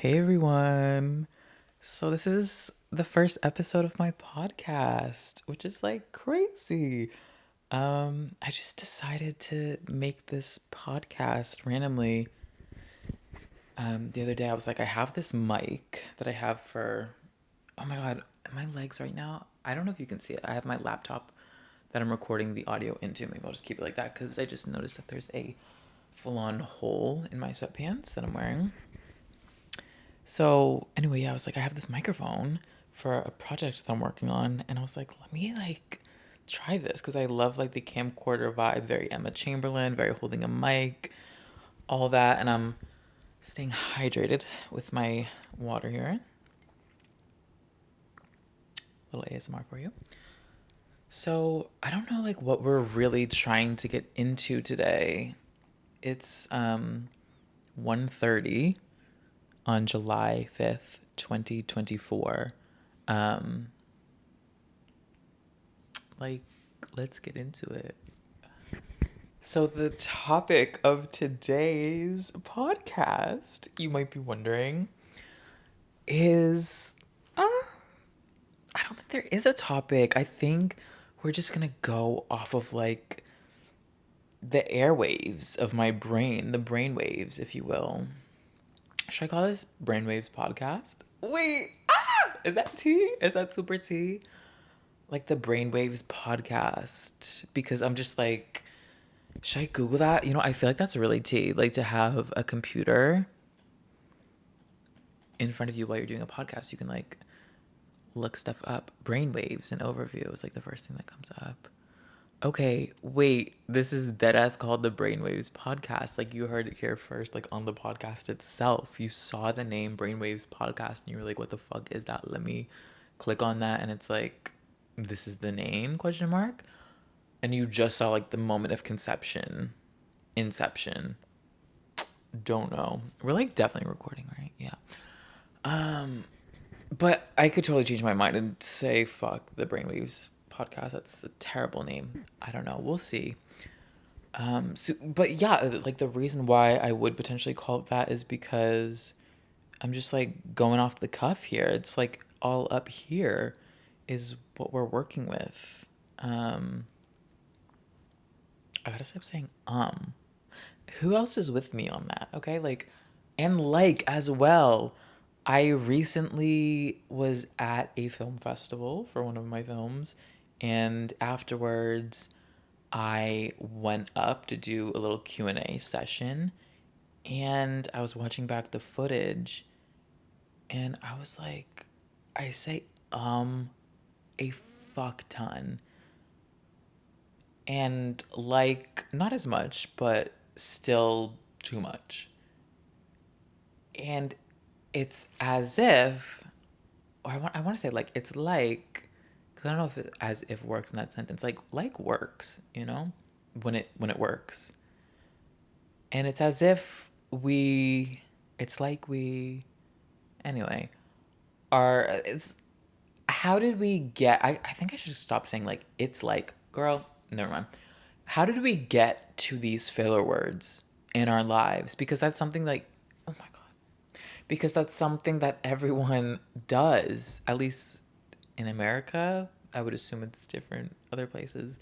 Hey everyone. So this is the first episode of my podcast, which is like crazy. I just decided to make this podcast randomly. The other day I was like, I have this mic that I have for oh my god, my legs right now. I don't know if you can see it. I have my laptop that I'm recording the audio into. Maybe I'll just keep it like that because I just noticed that there's a full-on hole in my sweatpants that I'm wearing. So anyway, yeah, I was like, I have this microphone for a project that I'm working on, and I was like, let me like try this because I love like the camcorder vibe, very Emma Chamberlain, very holding a mic, all that, and I'm staying hydrated with my water here. A little ASMR for you. So I don't know like what we're really trying to get into today. It's 1:30 on July 5th, 2024. Um like let's get into it. So the topic of today's podcast, you might be wondering, is I don't think there is a topic. I think we're just going to go off of like the airwaves of my brain, the brain waves, if you will. Should I call this Brainwaves podcast? Wait, is that tea? Is that super tea? Like the Brainwaves podcast because I'm just like, should I Google that? You know, I feel like that's really tea. Like to have a computer in front of you while you're doing a podcast, you can like look stuff up. Brainwaves and overview is like the first thing that comes up. Okay, wait, this is dead ass called the Brainwaves podcast. Like you heard it here first, like on the podcast itself. You saw the name Brainwaves podcast and you were like, what the fuck is that? Let me click on that and it's like, this is the name, question mark. And you just saw like the moment of conception, inception. Don't know. We're like definitely recording, right? Yeah. Um, but I could totally change my mind and say fuck the Brainwaves podcast. That's a terrible name. I don't know. We'll see. But yeah, like the reason why I would potentially call it that is because I'm just like going off the cuff here. It's like all up here is what we're working with. Um, I gotta stop saying who else is with me on that? Okay, like, and like as well. I recently was at a film festival for one of my films, and afterwards, I went up to do a little Q&A session, and I was watching back the footage, and I was like, I say a fuck ton, and like not as much, but still too much. And it's as if, or I want to say like it's like, because I don't know if it as if works in that sentence. Like works, you know, when it works, and it's as if we, it's like we, anyway, are it's how did we get? I think I should stop saying like it's like girl. Never mind. How did we get to these filler words in our lives? Because that's something like, oh my god, because that's something that everyone does, at least in America. I would assume it's different other places.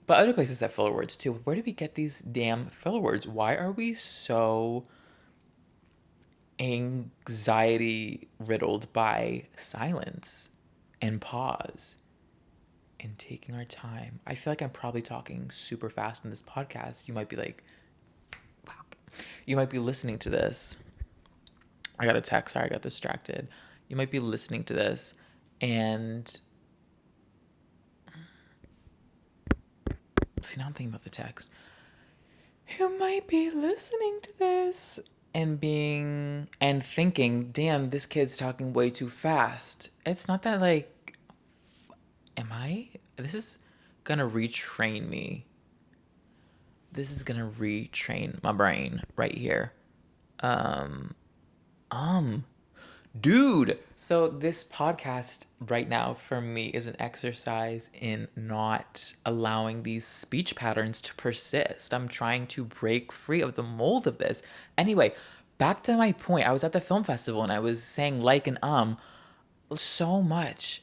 But other places have filler words too. Where did we get these damn filler words? Why are we so anxiety riddled by silence and pause and taking our time? I feel like I'm probably talking super fast in this podcast. You might be like, wow. You might be listening to this. I got a text. Sorry, I got distracted. You might be listening to this and see, now I'm thinking about the text. You might be listening to this and being and thinking, damn, this kid's talking way too fast. It's not that like, am I? This is gonna retrain me. This is gonna retrain my brain right here. Um, um, Dude, so this podcast right now for me is an exercise in not allowing these speech patterns to persist. I'm trying to break free of the mold of this. Anyway, back to my point, I was at the film festival and I was saying like and so much.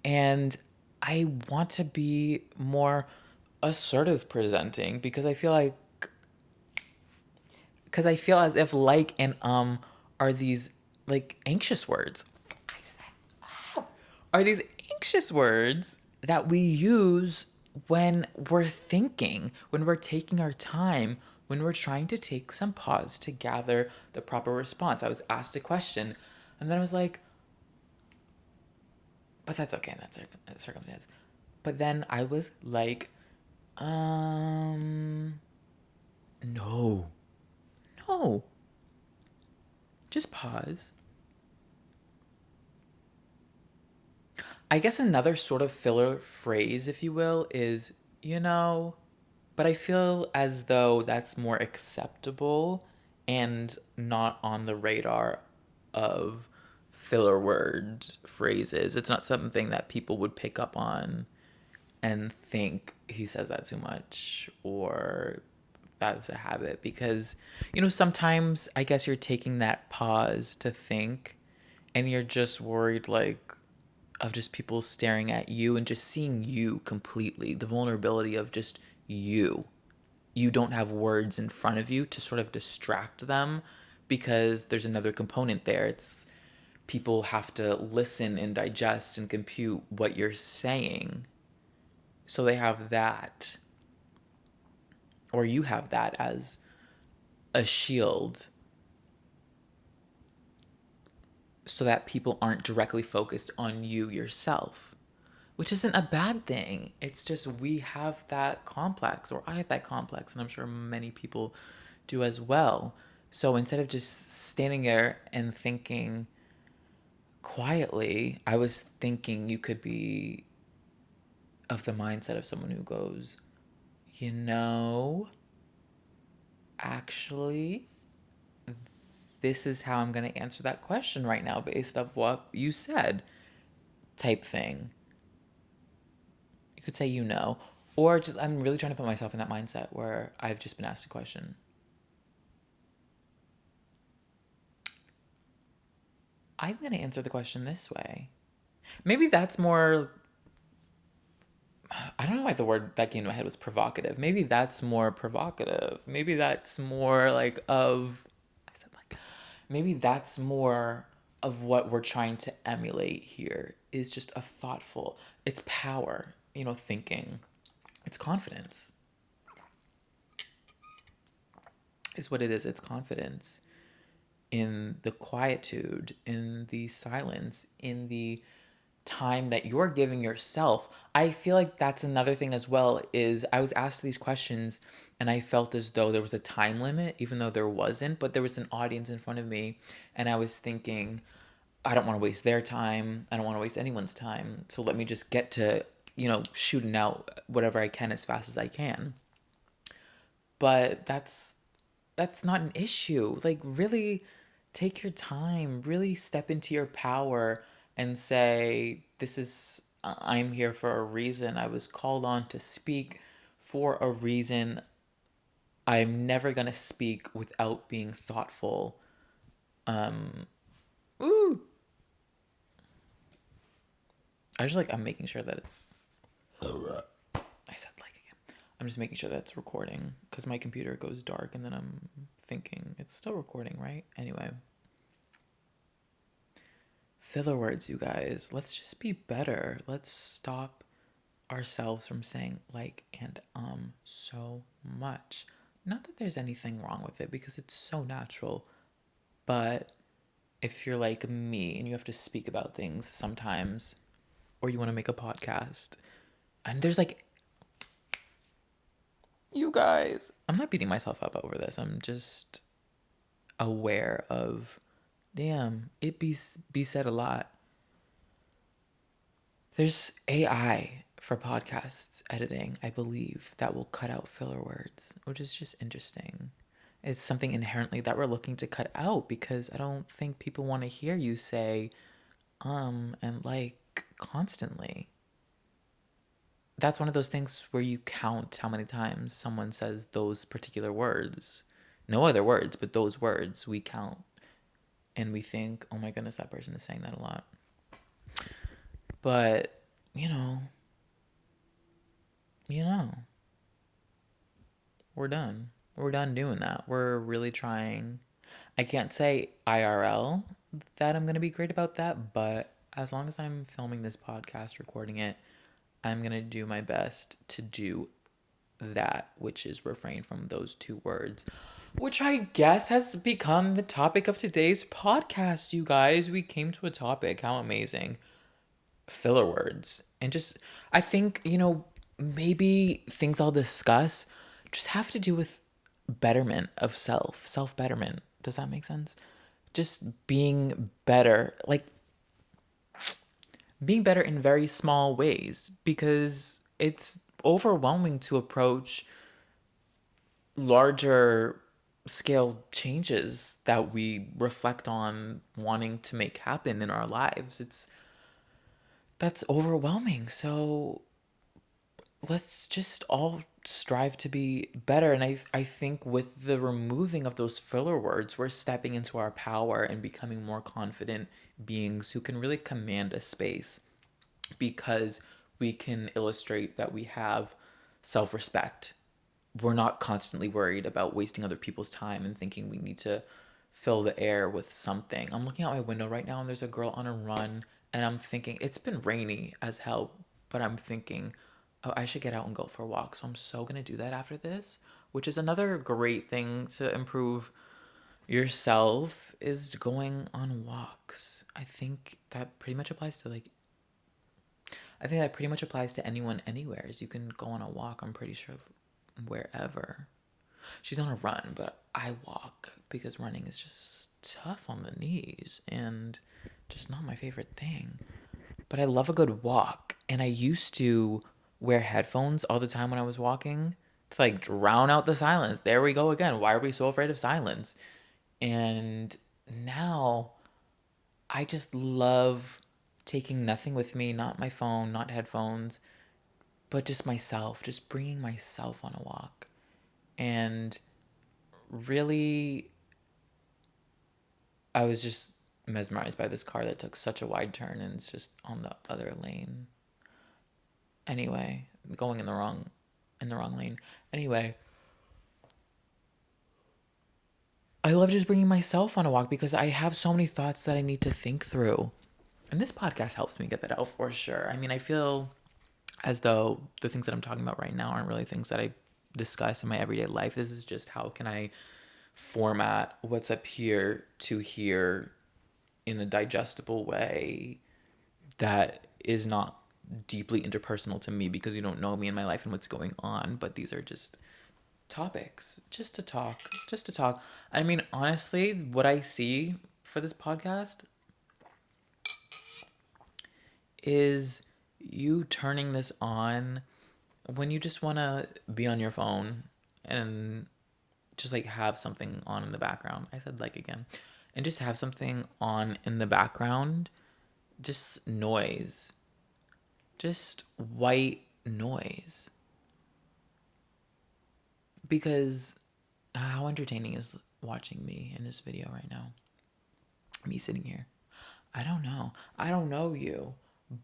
And I want to be more assertive presenting because I feel as if like and are these like anxious words. I said are these anxious words that we use when we're thinking, when we're taking our time, when we're trying to take some pause to gather the proper response. I was asked a question and then I was like, but that's okay in that circumstance. But then I was like, um, no, no, just pause. I guess another sort of filler phrase, if you will, is, you know, but I feel as though that's more acceptable and not on the radar of filler word phrases. It's not something that people would pick up on and think he says that too much or that's a habit because sometimes I guess you're taking that pause to think and you're just worried like of just people staring at you and just seeing you completely, the vulnerability of just you don't have words in front of you to sort of distract them because there's another component there. It's people have to listen and digest and compute what you're saying. So they have that, or you have that as a shield so that people aren't directly focused on you yourself, which isn't a bad thing. It's just we have that complex, or I have that complex, and I'm sure many people do as well. So instead of just standing there and thinking quietly, I was thinking you could be of the mindset of someone who goes, you know, actually, this is how I'm going to answer that question right now based off what you said, type thing. You could say, or just, I'm really trying to put myself in that mindset where I've just been asked a question. I'm going to answer the question this way. Maybe that's more, I don't know why the word that came to my head was provocative. Maybe that's more provocative. Maybe that's more like I said like, maybe that's more of what we're trying to emulate here is just a thoughtful, it's power, thinking. It's confidence, is what it is. It's confidence in the quietude, in the silence, in the time that you're giving yourself. I feel like that's another thing as well is I was asked these questions and I felt as though there was a time limit even though there wasn't, but there was an audience in front of me and I was thinking I don't want to waste their time. I don't want to waste anyone's time. So let me just get to, shooting out whatever I can as fast as I can. But that's not an issue. Like really take your time, really step into your power and say this is I'm here for a reason. I was called on to speak for a reason. I'm never going to speak without being thoughtful. Ooh. I'm making sure that it's I said like again. I'm just making sure that it's recording because my computer goes dark and then I'm thinking it's still recording, right? Anyway. Filler words, you guys. Let's just be better. Let's stop ourselves from saying like and so much. Not that there's anything wrong with it because it's so natural, but if you're like me and you have to speak about things sometimes or you want to make a podcast and there's like you guys, I'm not beating myself up over this. I'm just aware of damn, it be said a lot. There's AI for podcasts editing, I believe, that will cut out filler words, which is just interesting. It's something inherently that we're looking to cut out because I don't think people want to hear you say and like constantly. That's one of those things where you count how many times someone says those particular words No other words, but those words we count. And we think, oh my goodness, that person is saying that a lot. But, you know, you know, we're done. We're done doing that. We're really trying. I can't say IRL that I'm going to be great about that, but as long as I'm filming this podcast, recording it, I'm going to do my best to do that, which is refrain from those two words, which I guess has become the topic of today's podcast, you guys. We came to a topic. How amazing. Filler words. And just, I think, maybe things I'll discuss just have to do with betterment of self betterment. Does that make sense? Just being better, like being better in very small ways, because it's overwhelming to approach larger scale changes that we reflect on wanting to make happen in our lives. That's overwhelming. So let's just all strive to be better. And I think with the removing of those filler words, we're stepping into our power and becoming more confident beings who can really command a space, because we can illustrate that we have self respect. We're not constantly worried about wasting other people's time and thinking we need to fill the air with something. I'm looking out my window right now and there's a girl on a run, and I'm thinking it's been rainy as hell, but I'm thinking, oh, I should get out and go for a walk. So I'm so going to do that after this, which is another great thing to improve yourself, is going on walks. I think that pretty much applies to anyone anywhere. Is you can go on a walk, I'm pretty sure, wherever. She's on a run, but I walk because running is just tough on the knees and just not my favorite thing. But I love a good walk, and I used to wear headphones all the time when I was walking to like drown out the silence. There we go again. Why are we so afraid of silence? And now I just love taking nothing with me, not my phone, not headphones, but just myself, just bringing myself on a walk. And really, I was just mesmerized by this car that took such a wide turn and it's just on the other lane. Anyway, going in the wrong lane. Anyway, I love just bringing myself on a walk because I have so many thoughts that I need to think through. And this podcast helps me get that out for sure. I mean, I feel as though the things that I'm talking about right now aren't really things that I discuss in my everyday life. This is just how can I format what's up here to here in a digestible way that is not deeply interpersonal to me, because you don't know me and my life and what's going on. But these are just topics, just to talk. I mean, honestly, what I see for this podcast is you turning this on when you just want to be on your phone and just like have something on in the background. I said like again. And just have something on in the background, just noise, just white noise. Because how entertaining is watching me in this video right now? Me sitting here. I don't know. I don't know you,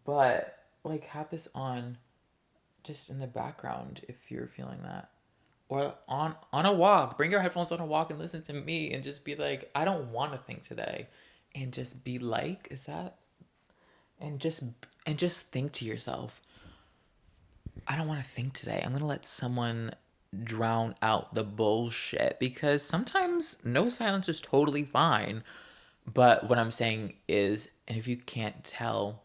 but like have this on just in the background if you're feeling that. Or on a walk. Bring your headphones on a walk and listen to me and just be like, I don't want to think today. And just be like, is that and just think to yourself, I don't want to think today. I'm going to let someone drown out the bullshit, because sometimes no silence is totally fine. But what I'm saying is, and if you can't tell,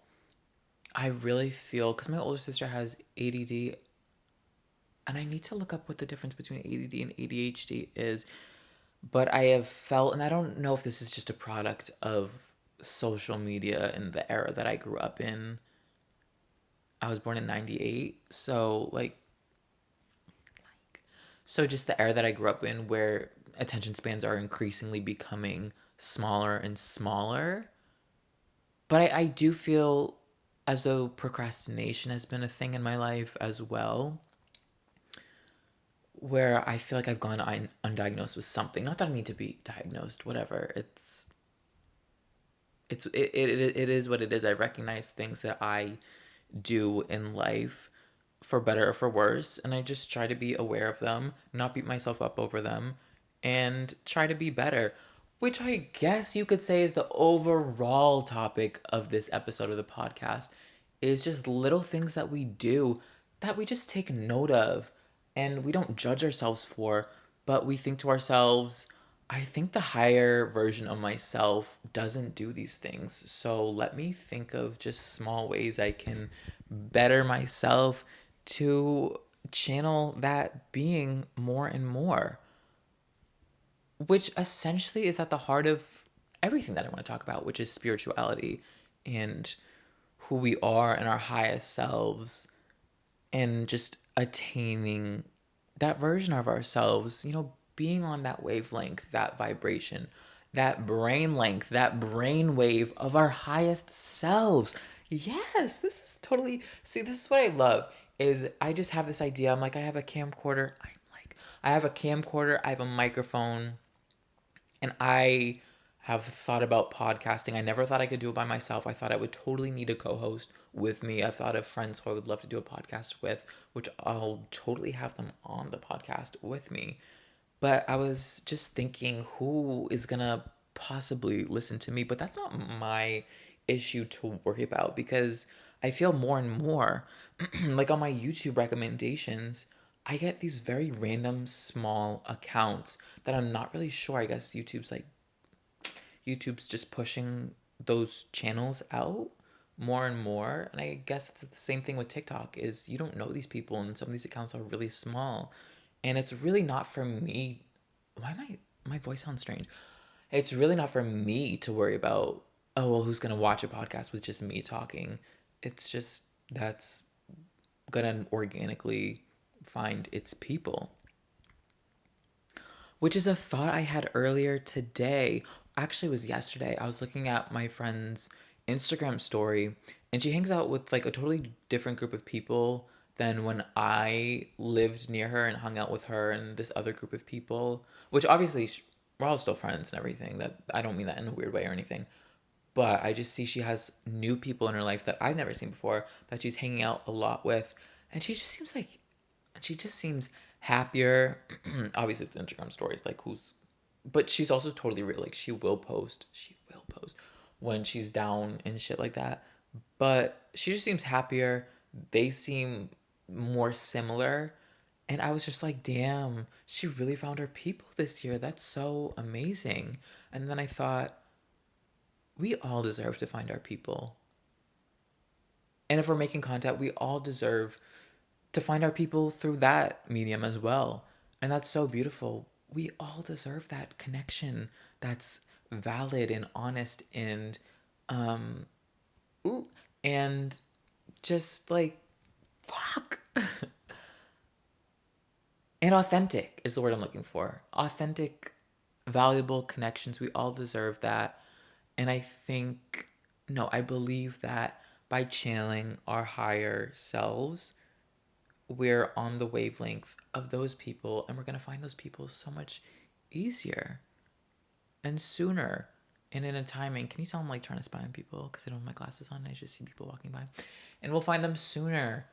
I really feel, because my older sister has ADD, and I need to look up what the difference between ADD and ADHD is. But I have felt, and I don't know if this is just a product of social media and the era that I grew up in. I was born in 98. So just the era that I grew up in, where attention spans are increasingly becoming smaller and smaller. But I do feel as though procrastination has been a thing in my life as well, where I feel like I've gone undiagnosed with something. Not that I need to be diagnosed, whatever. It is what it is. I recognize things that I do in life for better or for worse, and I just try to be aware of them, not beat myself up over them, and try to be better. Which I guess you could say is the overall topic of this episode of the podcast, is just little things that we do that we just take note of and we don't judge ourselves for, but we think to ourselves, I think the higher version of myself doesn't do these things. So let me think of just small ways I can better myself to channel that being more and more, which essentially is at the heart of everything that I want to talk about, which is spirituality and who we are and our highest selves, and just attaining that version of ourselves, being on that wavelength, that vibration, that brain length, that brain wave of our highest selves. Yes, this is totally, see, this is what I love is I just have this idea. I'm like, I have a camcorder. I have a camcorder, I have a microphone, and I have thought about podcasting. I never thought I could do it by myself. I thought I would totally need a co host with me. I thought of friends who I would love to do a podcast with, which I'll totally have them on the podcast with me. But I was just thinking, who is going to possibly listen to me? But that's not my issue to worry about, because I feel more and more like on my YouTube recommendations, I get these very random small accounts that I'm not really sure. I guess YouTube's just pushing those channels out more and more. And I guess it's the same thing with TikTok, is you don't know these people and some of these accounts are really small. And it's really not for me. Why am my voice sounds strange? It's really not for me to worry about, oh well, who's gonna watch a podcast with just me talking. It's just that's gonna organically find its people, which is a thought I had earlier today. Actually, it was yesterday. I was looking at my friend's Instagram story, and she hangs out with like a totally different group of people than when I lived near her and hung out with her and this other group of people, which obviously we're all still friends and everything. That I don't mean that in a weird way or anything. But I just see she has new people in her life that I've never seen before that she's hanging out a lot with. And she just seems happier. Obviously, it's Instagram stories, like but she's also totally real. Like she will post when she's down and shit like that. But she just seems happier. They seem more similar. And I was just like, damn, she really found her people this year. That's so amazing. And then I thought, we all deserve to find our people. And if we're making content, we all deserve to find our people through that medium as well. And that's so beautiful. We all deserve that connection that's valid and honest and um ooh, and just like fuck. And authentic is the word I'm looking for. Authentic, valuable connections. We all deserve that. And I think, no, I believe that by channeling our higher selves, we're on the wavelength of those people, and we're going to find those people so much easier and sooner and in a timing. Can you tell I'm like trying to spy on people because I don't have my glasses on and I just see people walking by? And we'll find them sooner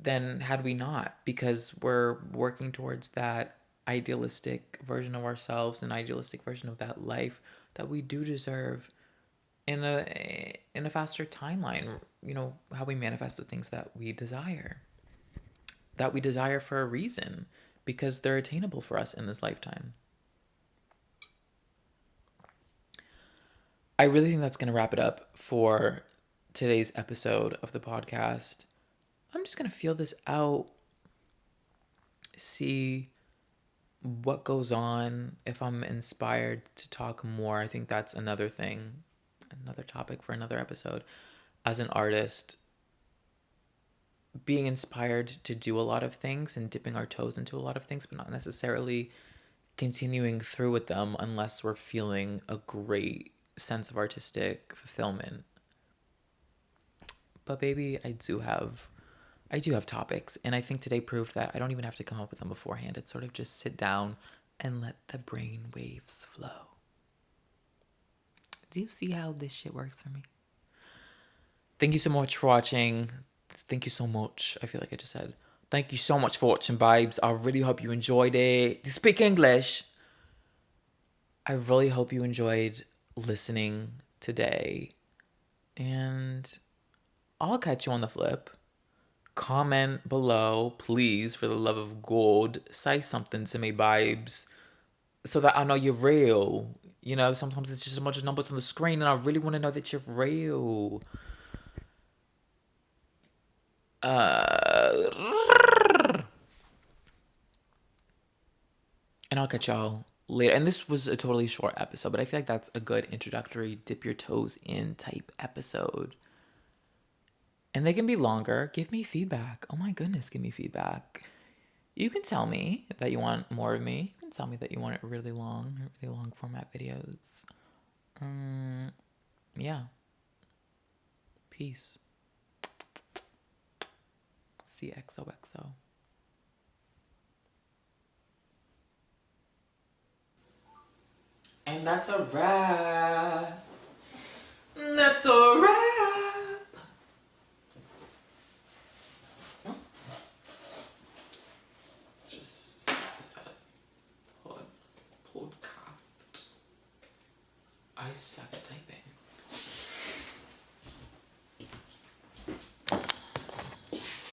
than had we not, because we're working towards that idealistic version of ourselves, an idealistic version of that life that we do deserve in a faster timeline. How we manifest the things that we desire for a reason, because they're attainable for us in this lifetime. I really think that's going to wrap it up for today's episode of the podcast. I'm just going to feel this out, see what goes on, if I'm inspired to talk more. I think that's another thing, another topic for another episode. As an artist, being inspired to do a lot of things and dipping our toes into a lot of things, but not necessarily continuing through with them unless we're feeling a great sense of artistic fulfillment. But baby, I do have I do have topics, and I think today proved that I don't even have to come up with them beforehand. It's sort of just sit down and let the brain waves flow. Do you see how this shit works for me? Thank you so much for watching. Thank you so much. I feel like I just said, thank you so much for watching, babes. I really hope you enjoyed it. Do you speak English? I really hope you enjoyed listening today. And I'll catch you on the flip. Comment below, please, for the love of God. Say something to me, babes, so that I know you're real. You know, sometimes it's just a bunch of numbers on the screen, and I really want to know that you're real. And I'll catch y'all later. And this was a totally short episode, but I feel like that's a good introductory, dip your toes in type episode. And they can be longer. Give me feedback. Oh my goodness, give me feedback. You can tell me that you want more of me. You can tell me that you want it really long format videos. Yeah. Peace. CXOXO. And that's a wrap. That's a wrap. It's just this podcast. I suck at typing.